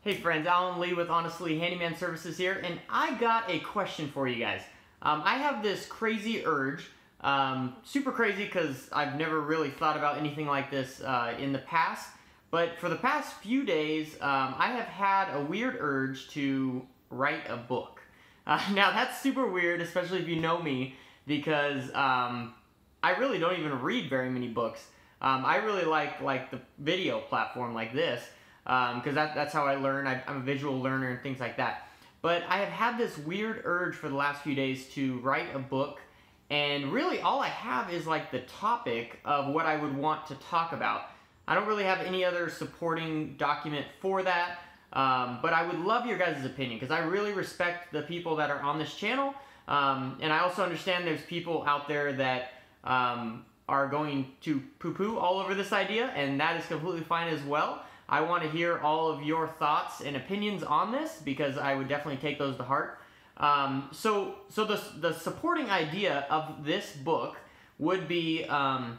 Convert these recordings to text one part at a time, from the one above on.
Hey friends, Alan Lee with Honestly Handyman Services here, and I got a question for you guys. I have this crazy urge, super crazy because I've never really thought about anything like this in the past, but for the past few days, I have had a weird urge to write a book. Now that's super weird, especially if you know me, because I really don't even read very many books. I really like the video platform like this, because that's how I learn. I'm a visual learner and things like that. But I have had this weird urge for the last few days to write a book, and really all I have is like the topic of what I would want to talk about. I don't really have any other supporting document for that, but I would love your guys' opinion, because I really respect the people that are on this channel, and I also understand there's people out there that are going to poo-poo all over this idea, and that is completely fine as well. I want to hear all of your thoughts and opinions on this, because I would definitely take those to heart. So the supporting idea of this book would be how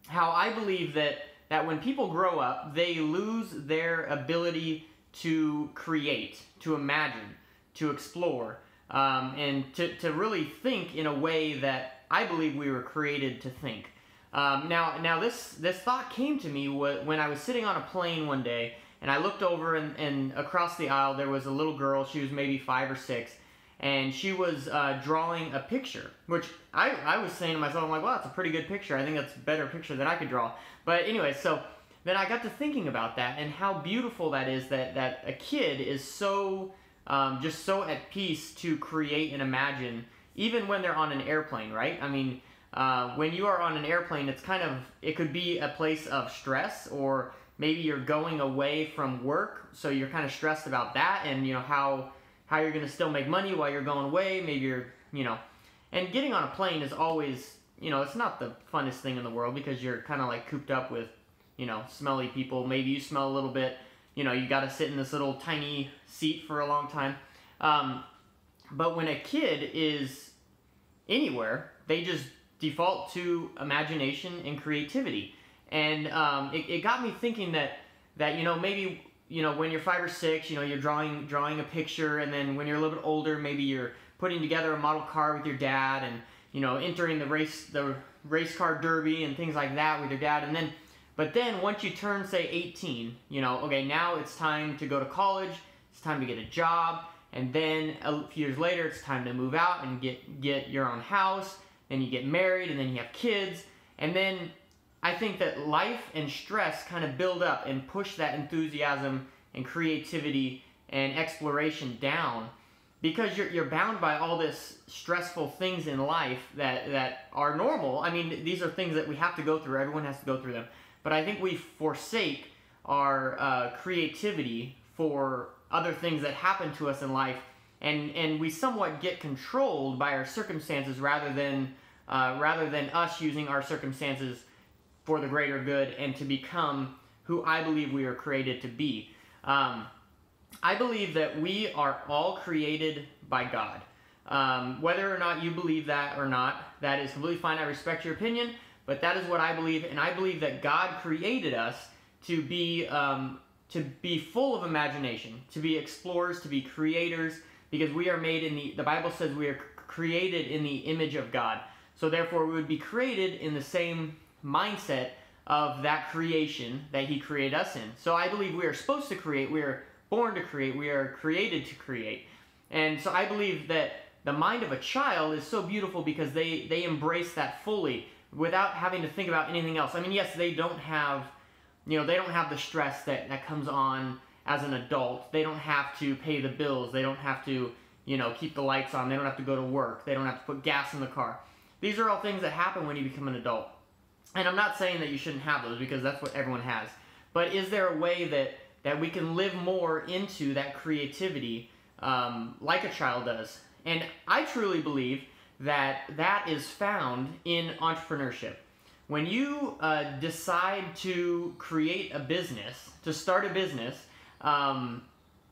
I believe that when people grow up, they lose their ability to create, to imagine, to explore, and to really think in a way that I believe we were created to think. Now this thought came to me when I was sitting on a plane one day, and I looked over and across the aisle there was a little girl. She was maybe 5 or 6, and she was drawing a picture, which I was saying to myself, I'm like, well, that's a pretty good picture. I think that's a better picture than I could draw. But anyway, so then I got to thinking about that and how beautiful that is, that a kid is so just so at peace to create and imagine, even when they're on an airplane, right? I mean, when you are on an airplane, it could be a place of stress, or maybe you're going away from work, so you're kind of stressed about that, and how you're going to still make money while you're going away. Maybe and getting on a plane is always, it's not the funnest thing in the world, because you're kind of like cooped up with, smelly people. Maybe you smell a little bit, you got to sit in this little tiny seat for a long time. But when a kid is anywhere, they just default to imagination and creativity, and it got me thinking that maybe when you're 5 or 6, you're drawing a picture, and then when you're a little bit older, maybe you're putting together a model car with your dad, and entering the race car derby and things like that with your dad, but then once you turn, say, 18, okay, now it's time to go to college, it's time to get a job, and then a few years later it's time to move out and get your own house. Then you get married, and then you have kids, and then I think that life and stress kind of build up and push that enthusiasm and creativity and exploration down, because you're bound by all this stressful things in life that are normal. I mean, these are things that we have to go through. Everyone has to go through them. But I think we forsake our creativity for other things that happen to us in life, and we somewhat get controlled by our circumstances rather than us using our circumstances for the greater good and to become who I believe we are created to be. I believe that we are all created by God. Whether or not you believe that or not, that is completely fine. I respect your opinion, but that is what I believe, and I believe that God created us to be full of imagination, to be explorers, to be creators, because we are made the Bible says we are created in the image of God. So therefore we would be created in the same mindset of that creation that He created us in. So I believe we are supposed to create, we are born to create, we are created to create. And so I believe that the mind of a child is so beautiful because they embrace that fully without having to think about anything else. I mean, yes, they don't have the stress that comes on as an adult. They don't have to pay the bills. They don't have to, keep the lights on. They don't have to go to work. They don't have to put gas in the car. These are all things that happen when you become an adult. And I'm not saying that you shouldn't have those, because that's what everyone has. But is there a way that we can live more into that creativity like a child does? And I truly believe that is found in entrepreneurship. When you decide to create a business, to start a business,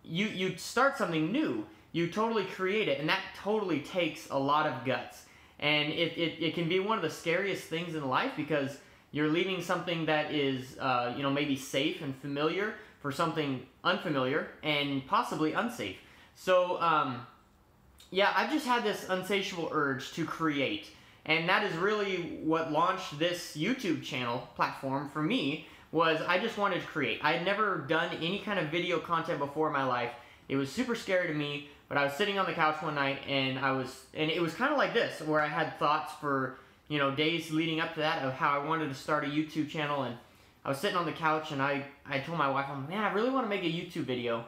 you start something new. You totally create it, and that totally takes a lot of guts. And it can be one of the scariest things in life, because you're leaving something that is maybe safe and familiar for something unfamiliar and possibly unsafe. So yeah, I've just had this insatiable urge to create, and that is really what launched this YouTube channel platform for me. Was I just wanted to create. I had never done any kind of video content before in my life. It was super scary to me, but I was sitting on the couch one night and it was kind of like this, where I had thoughts for, you know, days leading up to that of how I wanted to start a YouTube channel. And I was sitting on the couch and I told my wife, man, I really want to make a YouTube video,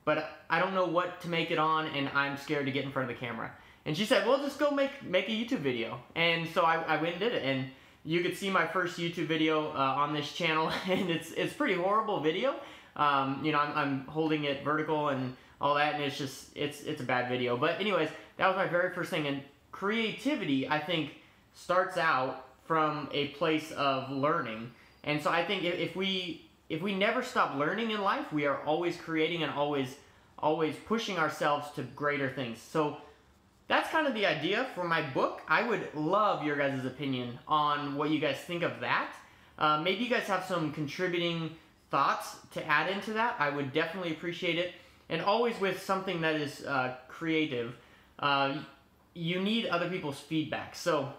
but I don't know what to make it on and I'm scared to get in front of the camera. And she said, well, just go make a YouTube video. And so I went and did it. And you could see my first YouTube video on this channel, and it's pretty horrible video. You know, I'm holding it vertical and all that, and it's just, it's a bad video. But anyways, that was my very first thing. And creativity, I think, starts out from a place of learning. And so I think if we never stop learning in life, we are always creating and always pushing ourselves to greater things. So that's kind of the idea for my book. I would love your guys' opinion on what you guys think of that. Maybe you guys have some contributing thoughts to add into that. I would definitely appreciate it. And always with something that is creative, you need other people's feedback. So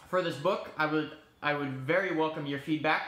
for this book, I would very welcome your feedback.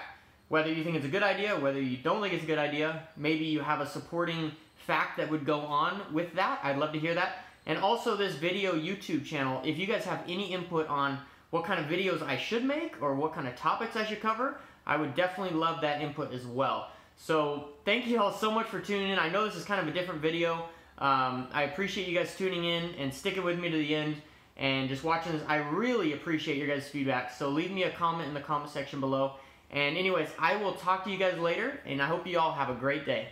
Whether you think it's a good idea, whether you don't think it's a good idea, maybe you have a supporting fact that would go on with that. I'd love to hear that. And also this video YouTube channel, if you guys have any input on what kind of videos I should make or what kind of topics I should cover, I would definitely love that input as well. So thank you all so much for tuning in. I know this is kind of a different video. I appreciate you guys tuning in and sticking with me to the end and just watching this. I really appreciate your guys' feedback. So leave me a comment in the comment section below. And anyways, I will talk to you guys later, and I hope you all have a great day.